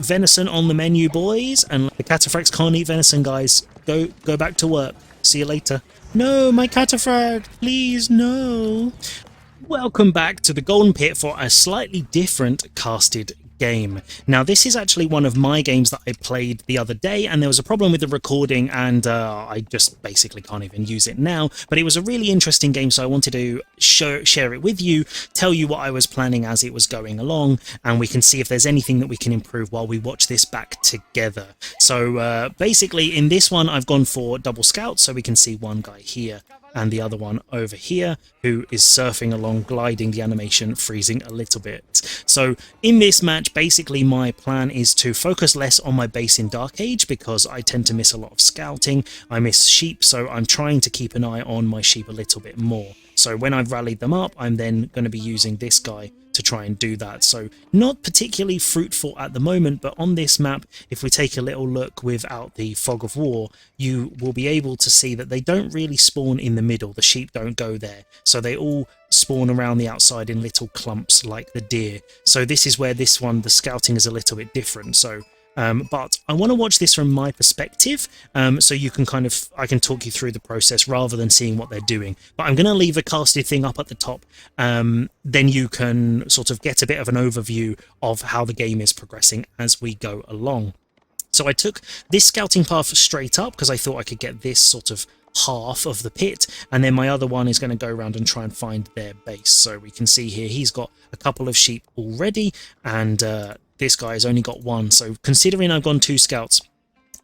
venison on the menu, boys, and the cataphracts can't eat venison, guys. Go back to work. See you later. No, my cataphract, please, no. Welcome back to the Golden Pit for a slightly different casted game. Now, this is actually one of my games that I played the other day, and there was a problem with the recording, and I just basically can't even use it now. But it was a really interesting game, so I wanted to share it with you, tell you what I was planning as it was going along, and we can see if there's anything that we can improve while we watch this back together. So basically, in this one, I've gone for double scouts, so we can see one guy here and the other one over here who is surfing along, gliding the animation, freezing a little bit. So in this match, basically my plan is to focus less on my base in Dark Age because I tend to miss a lot of scouting. I miss sheep, so I'm trying to keep an eye on my sheep a little bit more. So when I've rallied them up, I'm then going to be using this guy to try and do that. So not particularly fruitful at the moment, but on this map, if we take a little look without the fog of war, you will be able to see that they don't really spawn in the middle. The sheep don't go there. So they all spawn around the outside in little clumps like the deer. So this is where this one, the scouting is a little bit different. So but I want to watch this from my perspective, so you can I can talk you through the process rather than seeing what they're doing. But I'm going to leave a casted thing up at the top, then you can sort of get a bit of an overview of how the game is progressing as we go along. So I took this scouting path straight up because I thought I could get this sort of half of the pit, and then my other one is going to go around and try and find their base. So we can see here he's got a couple of sheep already, and this guy has only got one. So considering I've gone 2 scouts,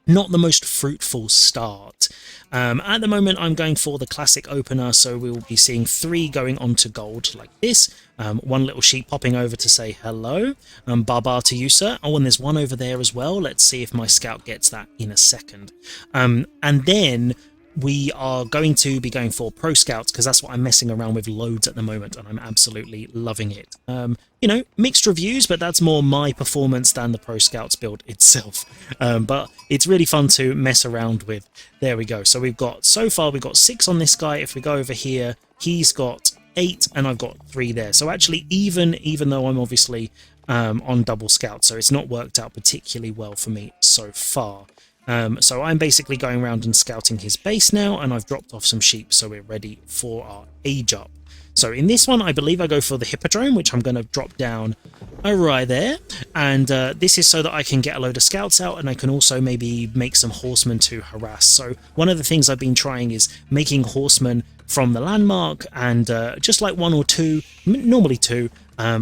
not the most fruitful start. At the moment I'm going for the classic opener, so we will be seeing 3 going on to gold like this. One little sheep popping over to say hello. Barbara to you, sir. Oh, and there's one over there as well. Let's see if my scout gets that in a second. And then we are going to be going for pro scouts because that's what I'm messing around with loads at the moment, and I'm absolutely loving it. You know, mixed reviews, but that's more my performance than the pro scouts build itself. But it's really fun to mess around with. There we go. So so far we've got 6 on this guy. If we go over here, he's got 8 and I've got 3 there. So actually even though I'm obviously on double scout, so it's not worked out particularly well for me so far. So I'm basically going around and scouting his base now, and I've dropped off some sheep, so we're ready for our age up. So in this one, I believe I go for the hippodrome, which I'm going to drop down right there, and this is so that I can get a load of scouts out, and I can also maybe make some horsemen to harass. So one of the things I've been trying is making horsemen from the landmark, and just like 1 or 2, normally 2,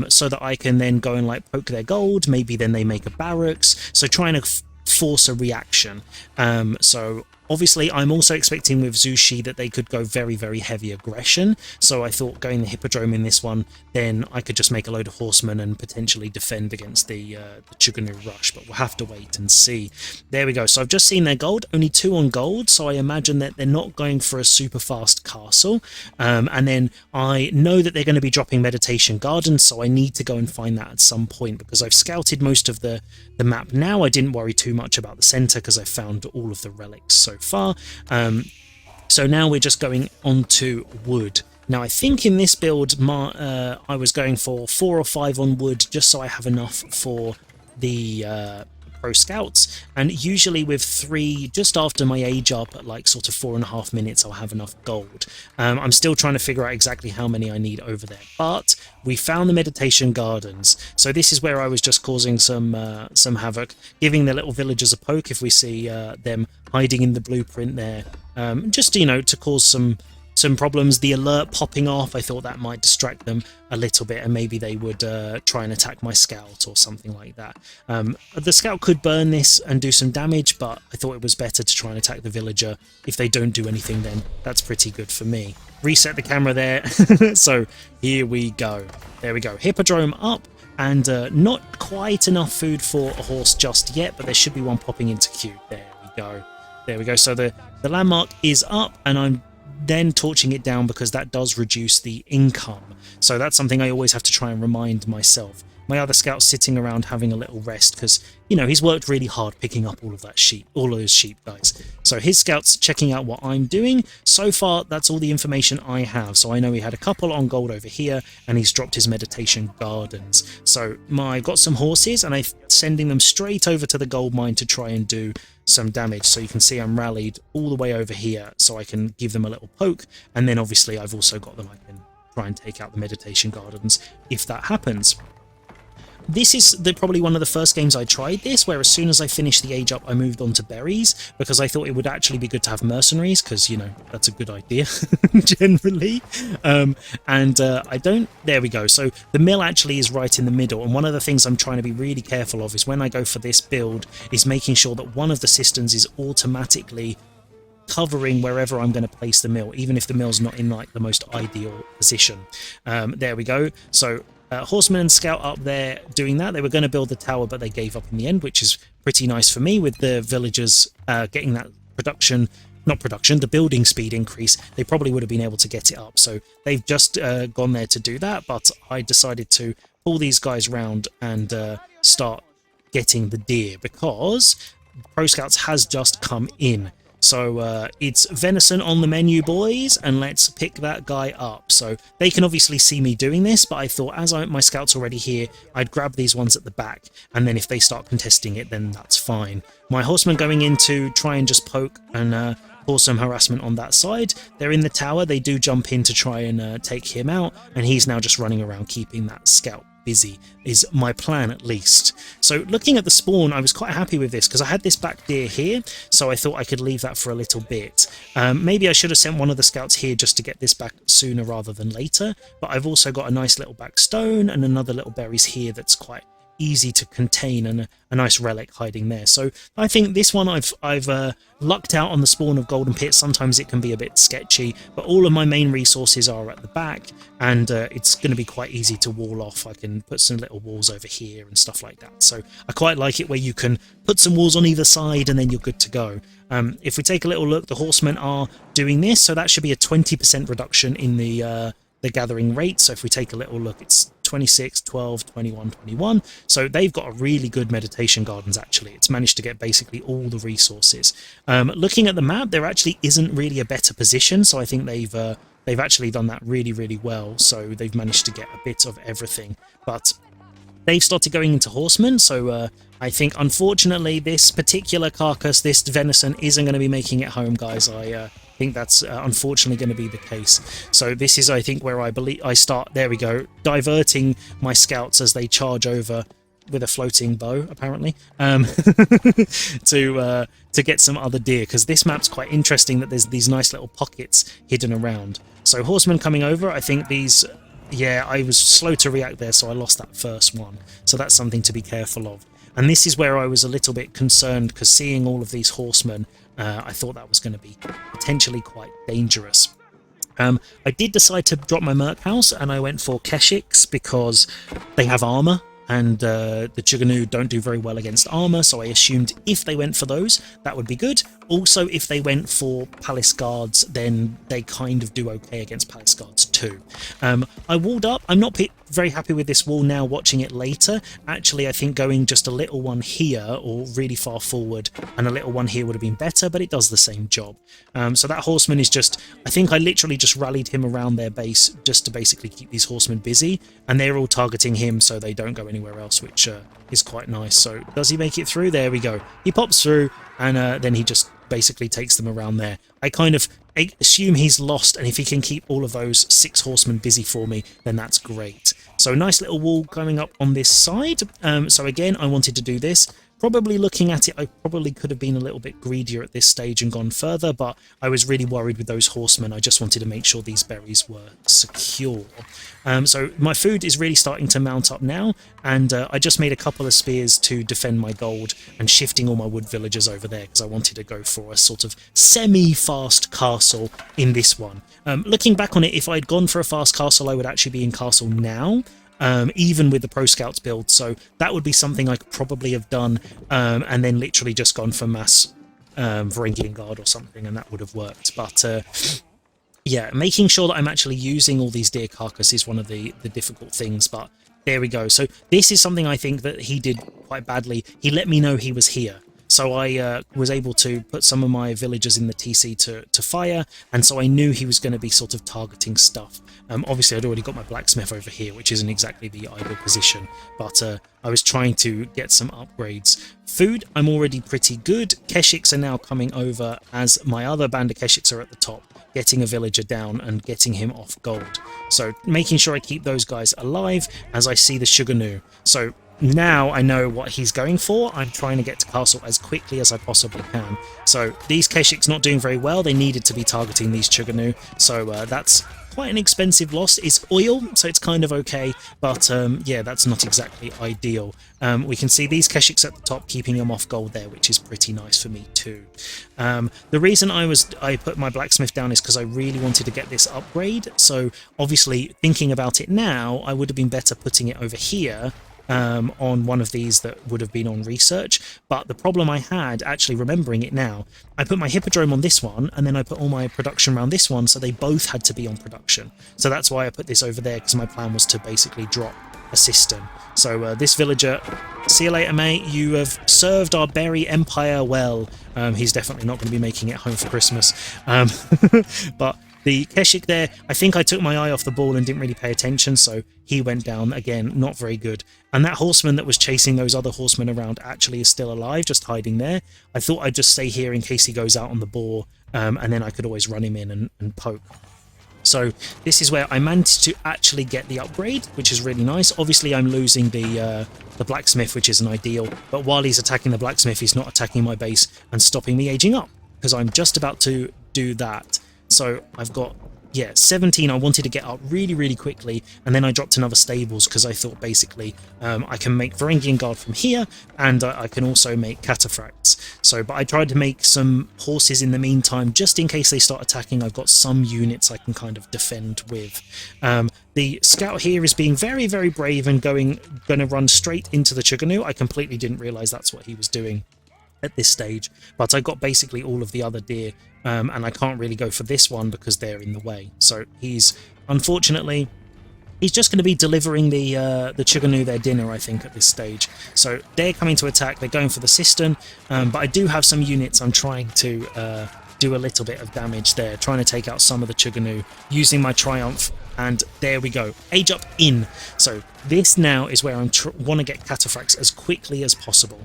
so that I can then go and like poke their gold. Maybe then they make a barracks, so trying to force a reaction. So obviously I'm also expecting with Zushi that they could go very, very heavy aggression, so I thought going the hippodrome in this one, then I could just make a load of horsemen and potentially defend against the Chuganu rush, but we'll have to wait and see. There we go. So I've just seen their gold, only 2 on gold, so I imagine that they're not going for a super fast castle, and then I know that they're going to be dropping meditation gardens, so I need to go and find that at some point because I've scouted most of the map now. I didn't worry too much about the center because I found all of the relics so far. So now we're just going on to wood. Now I think in this build I was going for 4 or 5 on wood just so I have enough for the pro scouts, and usually with 3 just after my age up at like sort of 4.5 minutes I'll have enough gold. I'm still trying to figure out exactly how many I need over there, but we found the meditation gardens, so this is where I was just causing some havoc, giving the little villagers a poke if we see them hiding in the blueprint there, just, you know, to cause some problems. The alert popping off, I thought that might distract them a little bit, and maybe they would try and attack my scout or something like that. The scout could burn this and do some damage, but I thought it was better to try and attack the villager. If they don't do anything, then that's pretty good for me. Reset the camera there. So here we go. There we go. Hippodrome up, and not quite enough food for a horse just yet, but there should be one popping into queue. There we go. There we go. So the landmark is up, and I'm then torching it down because that does reduce the income. So that's something I always have to try and remind myself. my other scout's sitting around having a little rest because, you know, he's worked really hard picking up all of that sheep, all of those sheep, guys. So his scout's checking out what I'm doing. So far, that's all the information I have. So I know he had a couple on gold over here, and he's dropped his meditation gardens. So I've got some horses, and I'm sending them straight over to the gold mine to try and do some damage. So you can see I'm rallied all the way over here so I can give them a little poke, and then obviously I've also got them, I can try and take out the meditation gardens if that happens. This is probably one of the first games I tried this, where as soon as I finished the age up, I moved on to berries, because I thought it would actually be good to have mercenaries, because, you know, that's a good idea, generally. I don't... There we go. So the mill actually is right in the middle, and one of the things I'm trying to be really careful of is when I go for this build, is making sure that one of the cisterns is automatically covering wherever I'm going to place the mill, even if the mill's not in like the most ideal position. There we go. So Horseman and Scout up there doing that. They were going to build the tower, but they gave up in the end, which is pretty nice for me with the villagers getting that the building speed increase. They probably would have been able to get it up. So they've just gone there to do that, but I decided to pull these guys round and start getting the deer, because Pro Scouts has just come in. So it's venison on the menu, boys, and let's pick that guy up. So they can obviously see me doing this, but I thought as my scout's already here, I'd grab these ones at the back, and then if they start contesting it, then that's fine. My horsemen going in to try and just poke and cause some harassment on that side. They're in the tower. They do jump in to try and take him out, and he's now just running around keeping that scout busy, is my plan at least. So looking at the spawn, I was quite happy with this because I had this back deer here, so I thought I could leave that for a little bit. Maybe I should have sent one of the scouts here just to get this back sooner rather than later, but I've also got a nice little back stone and another little berries here that's quite easy to contain, and a nice relic hiding there. So I think this one I've lucked out on the spawn of golden pits. Sometimes it can be a bit sketchy, but all of my main resources are at the back, and it's going to be quite easy to wall off. I can put some little walls over here and stuff like that. So I quite like it where you can put some walls on either side and then you're good to go. If we take a little look, the horsemen are doing this, so that should be a 20% reduction in the gathering rate. So if we take a little look, it's 26, 12, 21, 21. So they've got a really good meditation gardens, actually. It's managed to get basically all the resources. Looking at the map, there actually isn't really a better position, so I think they've actually done that really, really well. So they've managed to get a bit of everything. But they've started going into horsemen, so I think, unfortunately, this particular carcass, this venison, isn't going to be making it home, guys. I think that's unfortunately going to be the case. So this is, I think, where I start, there we go, diverting my scouts as they charge over with a floating bow, apparently, to get some other deer, because this map's quite interesting that there's these nice little pockets hidden around. So horsemen coming over, I think these... Yeah, I was slow to react there, so I lost that first one. So that's something to be careful of. And this is where I was a little bit concerned, because seeing all of these horsemen, I thought that was going to be potentially quite dangerous. I did decide to drop my Merc House, and I went for Keshiks because they have armour, and the Chuganu don't do very well against armour, so I assumed if they went for those, that would be good. Also, if they went for Palace Guards, then they kind of do okay against Palace Guards too. I walled up. I'm not very happy with this wall now, watching it later. Actually, I think going just a little one here, or really far forward, and a little one here would have been better, but it does the same job. So that horseman is just... I think I literally just rallied him around their base just to basically keep these horsemen busy, and they're all targeting him so they don't go anywhere else, which is quite nice. So does he make it through? There we go. He pops through, and then he just basically takes them around there. I kind of assume he's lost, and if he can keep all of those 6 horsemen busy for me, then that's great. So nice little wall coming up on this side. So again, I wanted to do this. Probably looking at it, I probably could have been a little bit greedier at this stage and gone further, but I was really worried with those horsemen. I just wanted to make sure these berries were secure. So my food is really starting to mount up now, and I just made a couple of spears to defend my gold and shifting all my wood villagers over there because I wanted to go for a sort of semi-fast castle in this one. Looking back on it, if I'd gone for a fast castle, I would actually be in castle now. Even with the Pro Scouts build, so that would be something I could probably have done, and then literally just gone for mass Varangian Guard or something, and that would have worked. But yeah, making sure that I'm actually using all these deer carcasses is one of the difficult things, but There we go. So this is something I think that he did quite badly. He let me know he was here. So I was able to put some of my villagers in the TC to fire, and so I knew he was going to be sort of targeting stuff. Obviously, I'd already got my blacksmith over here, which isn't exactly the ideal position, but I was trying to get some upgrades. Food, I'm already pretty good. Keshiks are now coming over as my other band of Keshiks are at the top, getting a villager down and getting him off gold. So making sure I keep those guys alive as I see the Shuganu. So now I know what he's going for. I'm trying to get to castle as quickly as I possibly can. So these Keshiks not doing very well. They needed to be targeting these Shuganu. So that's quite an expensive loss. It's oil, so it's kind of okay, but yeah, that's not exactly ideal. We can see these Keshiks at the top keeping them off gold there, which is pretty nice for me too. The reason I put my blacksmith down is because I really wanted to get this upgrade. So obviously, thinking about it now, I would have been better putting it over here on one of these that would have been on research. But the problem I had, actually remembering it now, I put my hippodrome on this one, and then I put all my production around this one, so they both had to be on production. So that's why I put this over there, because my plan was to basically drop a system. So this villager, see you later, mate. You have served our berry empire well. He's definitely not going to be making it home for Christmas. But the Keshik there, I think I took my eye off the ball and didn't really pay attention, so he went down. Again, not very good. And that horseman that was chasing those other horsemen around actually is still alive, just hiding there. I thought I'd just stay here in case he goes out on the boar, and then I could always run him in and poke. So this is where I managed to actually get the upgrade, which is really nice. Obviously, I'm losing the blacksmith, which isn't ideal, but while he's attacking the blacksmith, he's not attacking my base and stopping me aging up, because I'm just about to do that. So I've got, yeah, 17 I wanted to get up really, really quickly, and then I dropped another stables because I thought basically I can make Varangian Guard from here, and I can also make Cataphracts. So, but I tried to make some horses in the meantime, just in case they start attacking. I've got some units I can kind of defend with. The scout here is being very, very brave and going to run straight into the Chuganu. I completely didn't realise that's what he was doing at this stage, but I got basically all of the other deer, and I can't really go for this one because they're in the way. So he's, unfortunately, he's just going to be delivering the Chuganu their dinner, I think, at this stage. So they're coming to attack, they're going for the cistern, but I do have some units I'm trying to do a little bit of damage there, trying to take out some of the Chuganu using my Triumph, and there we go, age up in. So this now is where I want to get Cataphracts as quickly as possible.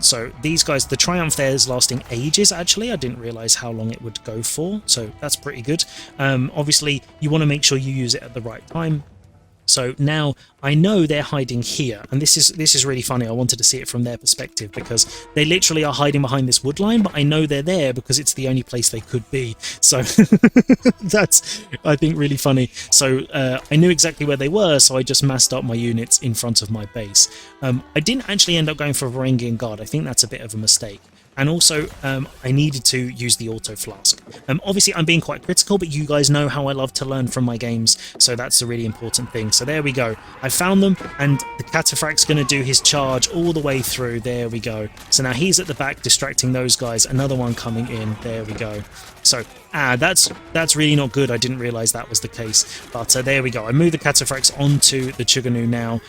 So these guys, the Triumph there is lasting ages, actually. I didn't realise how long it would go for, so that's pretty good. Obviously, you want to make sure you use it at the right time. So now I know they're hiding here, and this is really funny. I wanted to see it from their perspective because they literally are hiding behind this wood line, but I know they're there because it's the only place they could be. So that's, I think, really funny. So I knew exactly where they were, so I just massed up my units in front of my base. I didn't actually end up going for a Varangian Guard. I think that's a bit of a mistake. And also, I needed to use the auto flask. Obviously, I'm being quite critical, but you guys know how I love to learn from my games, so that's a really important thing. So there we go. I found them, and the Cataphract's going to do his charge all the way through. There we go. So now he's at the back distracting those guys. Another one coming in. There we go. So, that's really not good. I didn't realise that was the case. But there we go. I moved the Cataphracts onto the Chuganu now,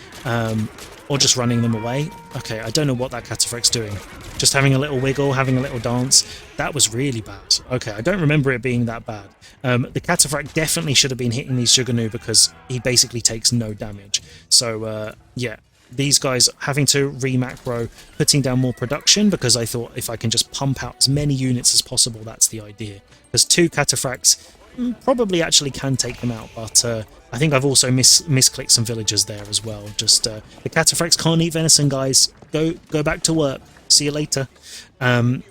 or just running them away. Okay, I don't know what that Cataphract's doing. Just having a little wiggle, having a little dance. That was really bad. Okay, I don't remember it being that bad. The Cataphract definitely should have been hitting these Chuganu because he basically takes no damage. So, yeah. These guys having to re-macro, putting down more production, because I thought if I can just pump out as many units as possible, that's the idea. Because 2 Cataphracts probably actually can take them out, but I think I've also misclicked some villagers there as well. Just the Cataphracts can't eat venison, guys. Go back to work. See you later. And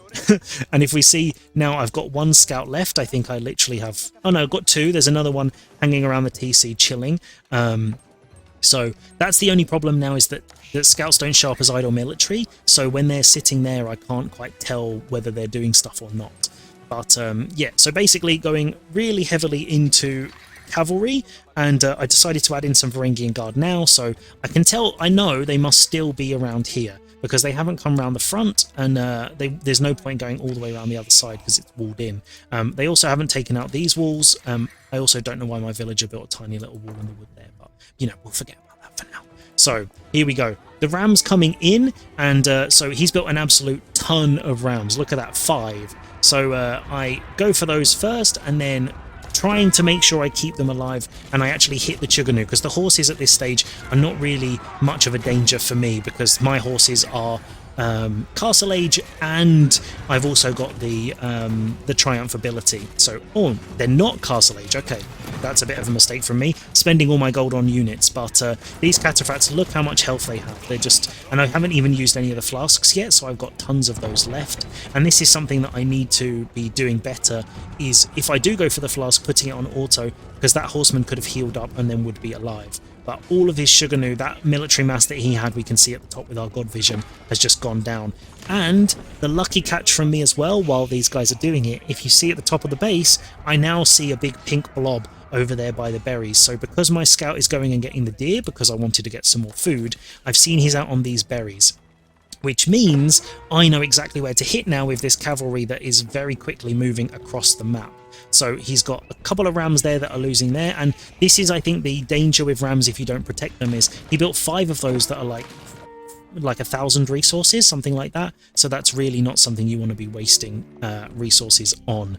if we see now, I've got 1 scout left. I think I literally have... Oh no, I've got 2. There's another one hanging around the TC chilling. So that's the only problem now, is that scouts don't show up as idle military. So when they're sitting there, I can't quite tell whether they're doing stuff or not. But yeah, so basically going really heavily into cavalry, and I decided to add in some Varangian Guard now. So I know they must still be around here, because they haven't come around the front, and there's no point going all the way around the other side because it's walled in. They also haven't taken out these walls. I also don't know why my villager built a tiny little wall in the wood there, but, you know, we'll forget about that that for now. So here we go. The rams coming in, and so he's built an absolute ton of rams. Look at that, 5. So I go for those first, and then trying to make sure I keep them alive, and I actually hit the Chuganu, because the horses at this stage are not really much of a danger for me, because my horses are Castle Age, and I've also got the Triumph ability. So, oh, they're not Castle Age. Okay, that's a bit of a mistake from me, spending all my gold on units. But these Cataphracts, look how much health they have. They're just, and I haven't even used any of the flasks yet, so I've got tons of those left. And this is something that I need to be doing better, is if I do go for the flask, putting it on auto, because that horseman could have healed up and then would be alive. But all of his Shuganu, that military mass that he had, we can see at the top with our God Vision, has just gone down. And the lucky catch from me as well, while these guys are doing it, if you see at the top of the base, I now see a big pink blob over there by the berries. So because my scout is going and getting the deer, because I wanted to get some more food, I've seen he's out on these berries, which means I know exactly where to hit now with this cavalry that is very quickly moving across the map. So he's got a couple of rams there that are losing there, and this is, I think, the danger with rams if you don't protect them, is he built 5 of those that are like 1,000 resources, something like that. So that's really not something you want to be wasting resources on.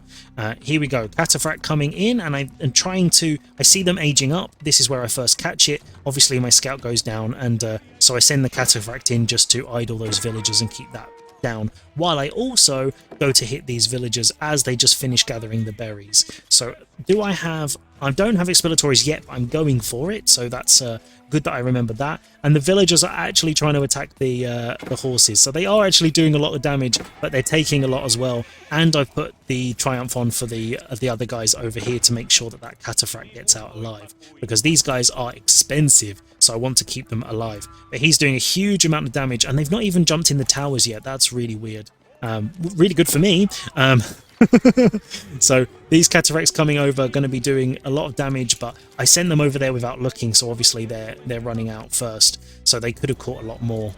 Here we go, Cataphract coming in, and I'm trying to, I see them aging up. This is where I first catch it. Obviously my scout goes down, and so I send the Cataphract in just to idle those villagers and keep that down, while I also go to hit these villagers as they just finish gathering the berries. So I don't have expiratories yet, but I'm going for it, so that's good that I remember that. And the villagers are actually trying to attack the horses, so they are actually doing a lot of damage, but they're taking a lot as well. And I've put the Triumph on for the other guys over here to make sure that that Cataphract gets out alive, because these guys are expensive, so I want to keep them alive. But he's doing a huge amount of damage, and they've not even jumped in the towers yet. That's really weird. Really good for me. So these Cataphracts coming over are going to be doing a lot of damage, but I sent them over there without looking, so obviously they're running out first, so they could have caught a lot more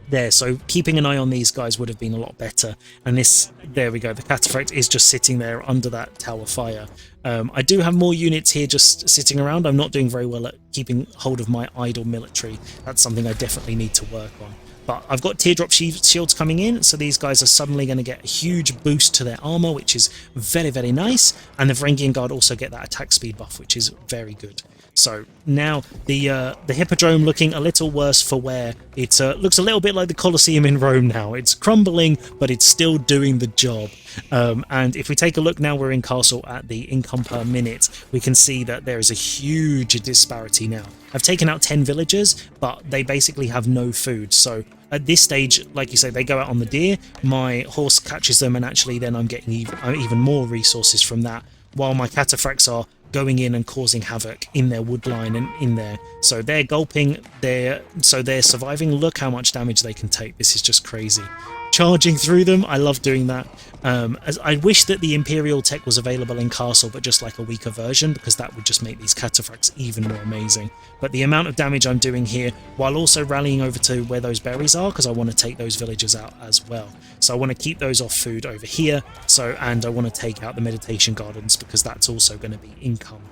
there. So keeping an eye on these guys would have been a lot better. And this, there we go, the Cataphract is just sitting there under that tower fire. I do have more units here just sitting around. I'm not doing very well at keeping hold of my idle military. That's something I definitely need to work on. But I've got teardrop shields coming in, so these guys are suddenly going to get a huge boost to their armor, which is very, very nice. And the Varangian Guard also get that attack speed buff, which is very good. So now the Hippodrome looking a little worse for wear. It looks a little bit like the Colosseum in Rome now. It's crumbling, but it's still doing the job. And if we take a look now, we're in Castle at the income per minute, we can see that there is a huge disparity now. I've taken out 10 villagers, but they basically have no food. So at this stage, like you say, they go out on the deer, my horse catches them, and actually then I'm getting even more resources from that, while my Cataphracts are going in and causing havoc in their wood line and in there. So they're gulping, they're surviving. Look how much damage they can take. This is just crazy. Charging through them, I love doing that. As I wish that the Imperial tech was available in Castle, but just like a weaker version, because that would just make these Cataphracts even more amazing. But the amount of damage I'm doing here, while also rallying over to where those berries are, because I want to take those villagers out as well. So I want to keep those off food over here, and I want to take out the Meditation Gardens, because that's also going to be income.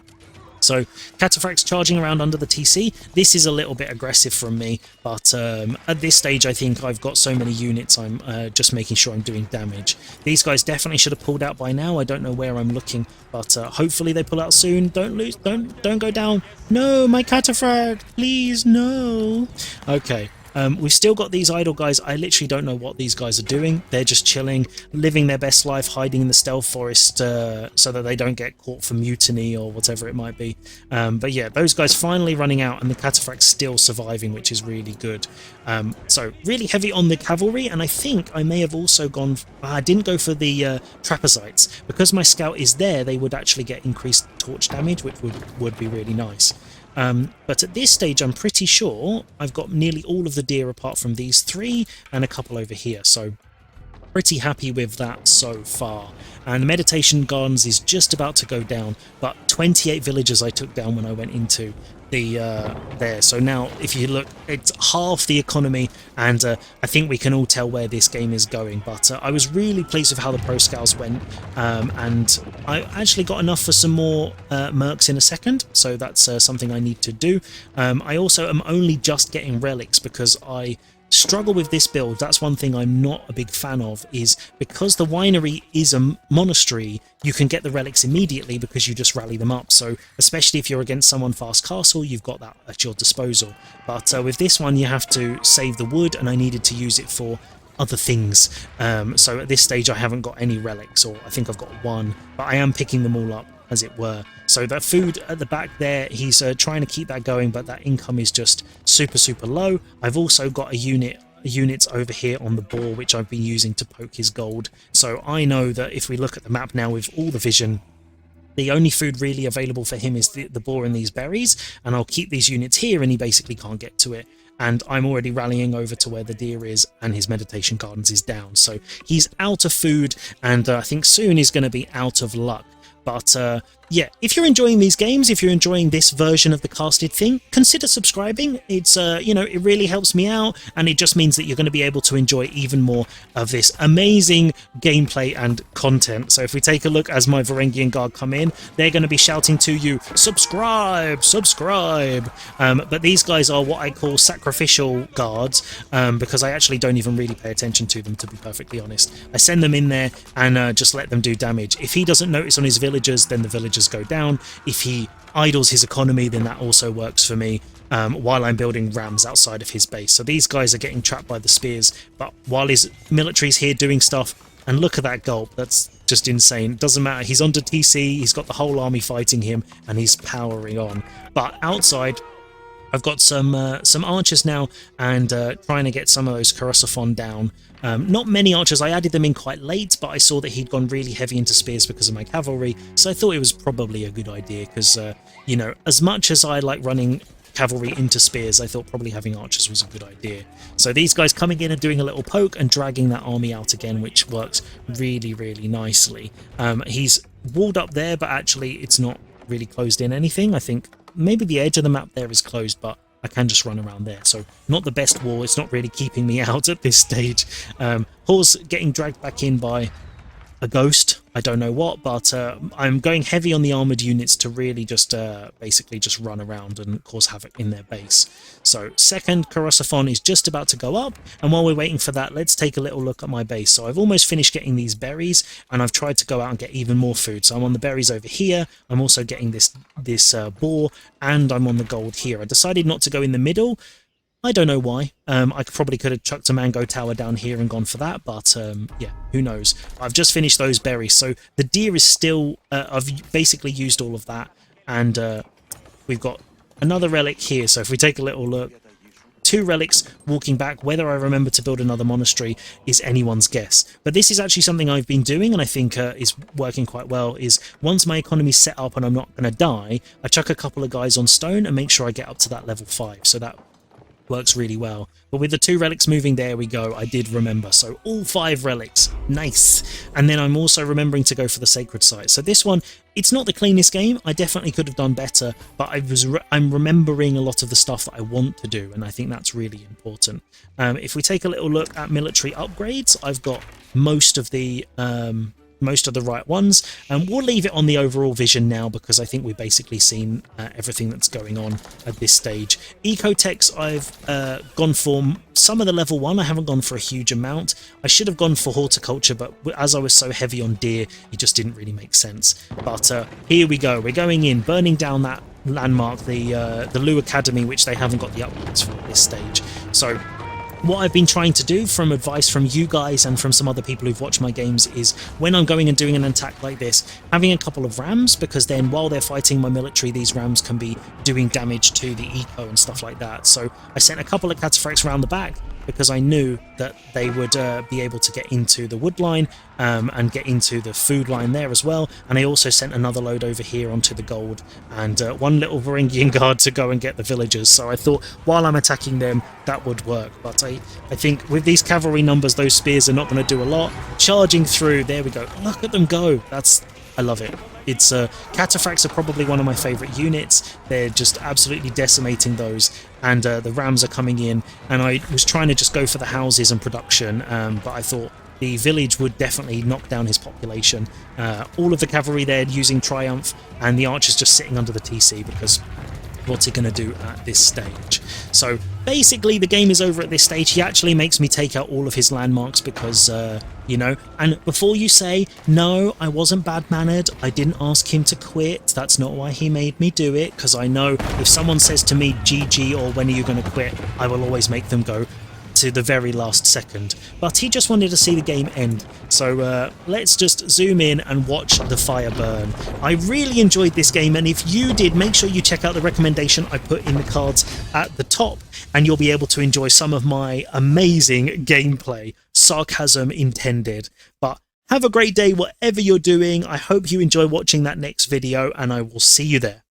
So Cataphracts charging around under the TC. This is a little bit aggressive from me, but at this stage I think I've got so many units, I'm just making sure I'm doing damage. These guys definitely should have pulled out by now. I don't know where I'm looking, but hopefully they pull out soon. Don't go down. No, my Cataphract, please, no. Okay. We've still got these idle guys. I literally don't know what these guys are doing. They're just chilling, living their best life, hiding in the stealth forest so that they don't get caught for mutiny or whatever it might be. But yeah, those guys finally running out, and the Cataphracts still surviving, which is really good. So really heavy on the cavalry, and I think I may have also gone... I didn't go for the trapezites. Because my scout is there, they would actually get increased torch damage, which would be really nice. But at this stage, I'm pretty sure I've got nearly all of the deer apart from these 3 and a couple over here. So pretty happy with that so far. And the meditation gardens is just about to go down, but 28 villagers I took down when I went into the there. So now if you look, it's half the economy, and I think we can all tell where this game is going. But I was really pleased with how the pro scouts went, and I actually got enough for some more mercs in a second, so that's something I need to do. I also am only just getting relics because I struggle with this build. That's one thing I'm not a big fan of, is because the winery is a monastery, you can get the relics immediately because you just rally them up. So especially if you're against someone fast castle, you've got that at your disposal. But with this one you have to save the wood, and I needed to use it for other things. So at this stage I haven't got any relics, or I think I've got one, but I am picking them all up, as it were. So that food at the back there, he's trying to keep that going, but that income is just super low. I've also got units over here on the boar, which I've been using to poke his gold. So I know that if we look at the map now with all the vision, the only food really available for him is the boar and these berries, and I'll keep these units here and he basically can't get to it. And I'm already rallying over to where the deer is, and his meditation gardens is down. So he's out of food, and I think soon he's going to be out of luck. But yeah, if you're enjoying these games, if you're enjoying this version of the casted thing, consider subscribing. It's you know, it really helps me out, and it just means that you're going to be able to enjoy even more of this amazing gameplay and content. So if we take a look as my Varangian guard come in, they're going to be shouting to you, subscribe, subscribe. But these guys are what I call sacrificial guards, because I actually don't even really pay attention to them, to be perfectly honest. I send them in there and just let them do damage. If he doesn't notice on his villagers, then the villagers go down. If he idles his economy, then that also works for me, while I'm building rams outside of his base. So these guys are getting trapped by the spears, but while his military's here doing stuff, and look at that gulp, that's just insane. It doesn't matter, he's under TC, he's got the whole army fighting him, and he's powering on. But outside, I've got some archers now, and trying to get some of those Carosophon down. Not many archers, I added them in quite late, but I saw that he'd gone really heavy into spears because of my cavalry, so I thought it was probably a good idea, because, you know, as much as I like running cavalry into spears, I thought probably having archers was a good idea. So these guys coming in and doing a little poke and dragging that army out again, which works really nicely. He's walled up there, but actually it's not really closed in anything. I think maybe the edge of the map there is closed, but I can just run around there. So not the best wall, it's not really keeping me out at this stage. Horse getting dragged back in by a ghost, I don't know what, but I'm going heavy on the armoured units to really just basically just run around and cause havoc in their base. So second Carosophon is just about to go up, and while we're waiting for that, let's take a little look at my base. So I've almost finished getting these berries, and I've tried to go out and get even more food. So I'm on the berries over here, I'm also getting this boar, and I'm on the gold here. I decided not to go in the middle. I don't know why. I probably could have chucked a mango tower down here and gone for that, but yeah, who knows. I've just finished those berries, so the deer is still... I've basically used all of that, and we've got another relic here. So if we take a little look, 2 relics walking back. Whether I remember to build another monastery is anyone's guess. But this is actually something I've been doing, and I think is working quite well, is once my economy's set up and I'm not going to die, I chuck a couple of guys on stone and make sure I get up to that level 5. So that works really well. But with the 2 relics moving, there we go, I did remember. So all 5 relics, nice. And then I'm also remembering to go for the sacred site. So this one, it's not the cleanest game, I definitely could have done better, but I'm remembering a lot of the stuff that I want to do, and I think that's really important. If we take a little look at military upgrades, I've got most of the right ones, and we'll leave it on the overall vision now because I think we've basically seen everything that's going on at this stage. Ecotechs, I've gone for some of the level 1. I haven't gone for a huge amount. I should have gone for horticulture, but as I was so heavy on deer, it just didn't really make sense. But here we go, we're going in, burning down that landmark, the Lu Academy, which they haven't got the upgrades for at this stage. So what I've been trying to do, from advice from you guys and from some other people who've watched my games, is when I'm going and doing an attack like this, having a couple of rams, because then while they're fighting my military, these rams can be doing damage to the eco and stuff like that. So I sent a couple of cataphracts around the back, because I knew that they would be able to get into the wood line and get into the food line there as well. And I also sent another load over here onto the gold and one little Varangian guard to go and get the villagers. So I thought while I'm attacking them, that would work. But I think with these cavalry numbers, those spears are not going to do a lot. Charging through, there we go. Look at them go. I love it. It's Cataphracts are probably one of my favourite units. They're just absolutely decimating those, and the rams are coming in. And I was trying to just go for the houses and production, but I thought the village would definitely knock down his population. All of the cavalry there using Triumph, and the archers just sitting under the TC because what's he going to do at this stage? So basically the game is over at this stage. He actually makes me take out all of his landmarks because, you know, and before you say, no, I wasn't bad-mannered, I didn't ask him to quit, that's not why he made me do it, because I know if someone says to me, GG, or when are you going to quit, I will always make them go to the very last second. But he just wanted to see the game end, so let's just zoom in and watch the fire burn. I really enjoyed this game, and if you did, make sure you check out the recommendation I put in the cards at the top, and you'll be able to enjoy some of my amazing gameplay. Sarcasm intended. But have a great day whatever you're doing. I hope you enjoy watching that next video, and I will see you there.